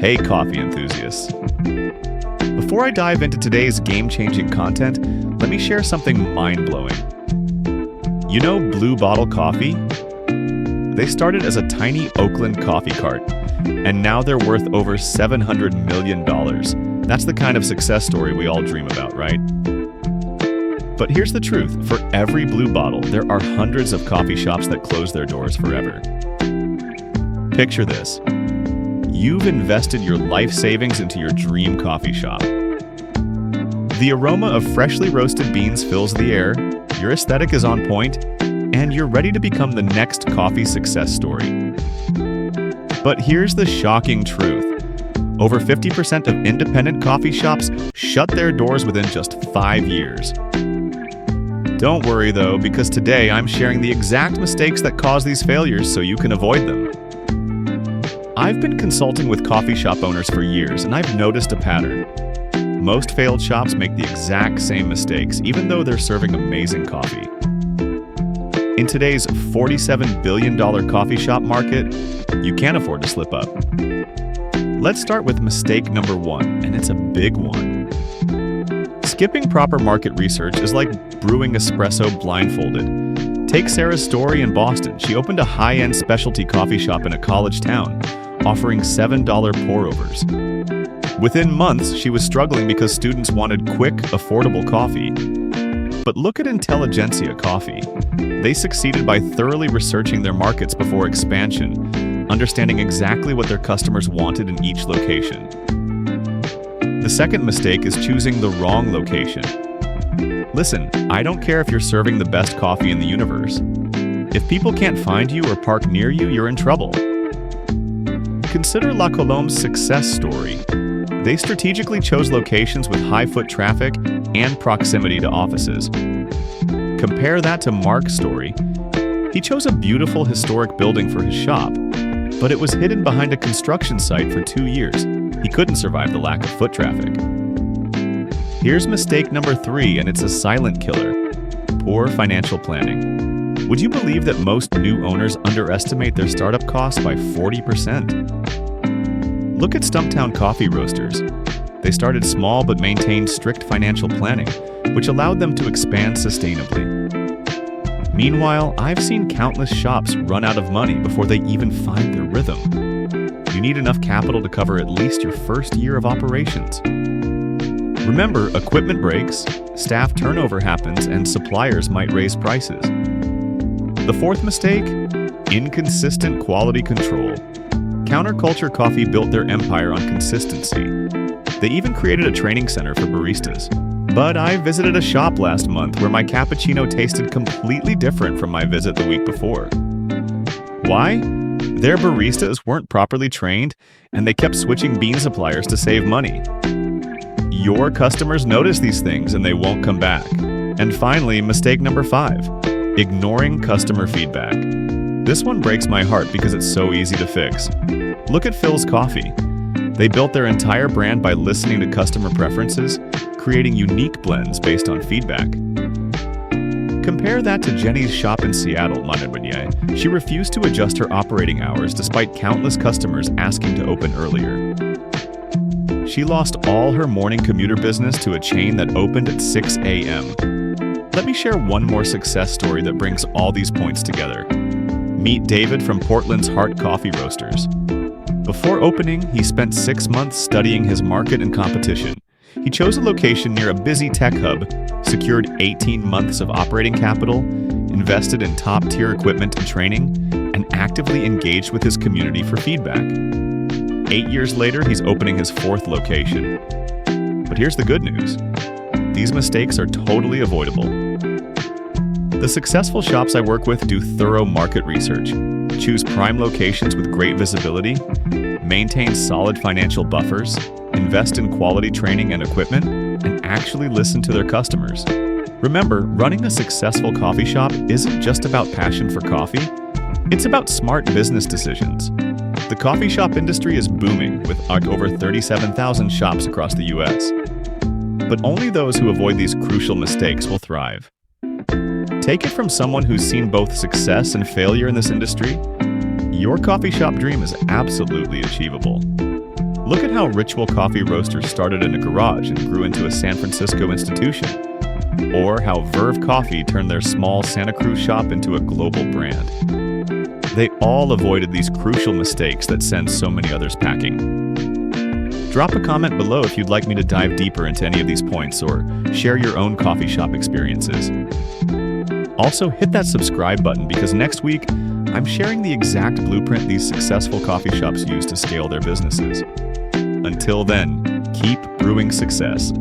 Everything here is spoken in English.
Hey, coffee enthusiasts. Before I dive into today's game-changing content, let me share something mind-blowing. You know Blue Bottle Coffee? They started as a tiny Oakland coffee cart, and now they're worth over $700 million. That's the kind of success story we all dream about, right? But here's the truth. For every Blue Bottle, there are hundreds of coffee shops that close their doors forever. Picture this. You've invested your life savings into your dream coffee shop. The aroma of freshly roasted beans fills the air, your aesthetic is on point, and you're ready to become the next coffee success story. But here's the shocking truth. Over 50% of independent coffee shops shut their doors within just 5 years. Don't worry though, because today I'm sharing the exact mistakes that cause these failures so you can avoid them. I've been consulting with coffee shop owners for years, and I've noticed a pattern. Most failed shops make the exact same mistakes, even though they're serving amazing coffee. In today's $47 billion coffee shop market, you can't afford to slip up. Let's start with mistake number 1, and it's a big one. Skipping proper market research is like brewing espresso blindfolded. Take Sarah's story in Boston. She opened a high-end specialty coffee shop in a college town, offering $7 pour-overs. Within months, she was struggling because students wanted quick, affordable coffee. But look at Intelligentsia Coffee. They succeeded by thoroughly researching their markets before expansion, understanding exactly what their customers wanted in each location. The second mistake is choosing the wrong location. Listen, I don't care if you're serving the best coffee in the universe. If people can't find you or park near you, you're in trouble. Consider La Colombe's success story. They strategically chose locations with high foot traffic and proximity to offices. Compare that to Mark's story. He chose a beautiful historic building for his shop, but it was hidden behind a construction site for 2 years. He couldn't survive the lack of foot traffic. Here's mistake number 3, and it's a silent killer: poor financial planning. Would you believe that most new owners underestimate their startup costs by 40%? Look at Stumptown Coffee Roasters. They started small but maintained strict financial planning, which allowed them to expand sustainably. Meanwhile, I've seen countless shops run out of money before they even find their rhythm. You need enough capital to cover at least your first year of operations. Remember, equipment breaks, staff turnover happens, and suppliers might raise prices. The fourth mistake? Inconsistent quality control. Counterculture Coffee built their empire on consistency. They even created a training center for baristas. But I visited a shop last month where my cappuccino tasted completely different from my visit the week before. Why? Their baristas weren't properly trained, and they kept switching bean suppliers to save money. Your customers notice these things and they won't come back. And finally, mistake number 5, ignoring customer feedback. This one breaks my heart because it's so easy to fix. Look at Phil's Coffee. They built their entire brand by listening to customer preferences, creating unique blends based on feedback. Compare that to Jenny's shop in Seattle, Montpellier. She refused to adjust her operating hours despite countless customers asking to open earlier. She lost all her morning commuter business to a chain that opened at 6 a.m. Let me share one more success story that brings all these points together. Meet David from Portland's Heart Coffee Roasters. Before opening, he spent 6 months studying his market and competition. He chose a location near a busy tech hub, secured 18 months of operating capital, invested in top-tier equipment and training, and actively engaged with his community for feedback. 8 years later, he's opening his 4th location. But here's the good news. These mistakes are totally avoidable. The successful shops I work with do thorough market research, choose prime locations with great visibility, maintain solid financial buffers, invest in quality training and equipment, and actually listen to their customers. Remember, running a successful coffee shop isn't just about passion for coffee, it's about smart business decisions. The coffee shop industry is booming with over 37,000 shops across the US. But only those who avoid these crucial mistakes will thrive. Take it from someone who's seen both success and failure in this industry. Your coffee shop dream is absolutely achievable. Look at how Ritual Coffee Roasters started in a garage and grew into a San Francisco institution. Or how Verve Coffee turned their small Santa Cruz shop into a global brand. They all avoided these crucial mistakes that send so many others packing. Drop a comment below if you'd like me to dive deeper into any of these points or share your own coffee shop experiences. Also, hit that subscribe button because next week, I'm sharing the exact blueprint these successful coffee shops use to scale their businesses. Until then, keep brewing success.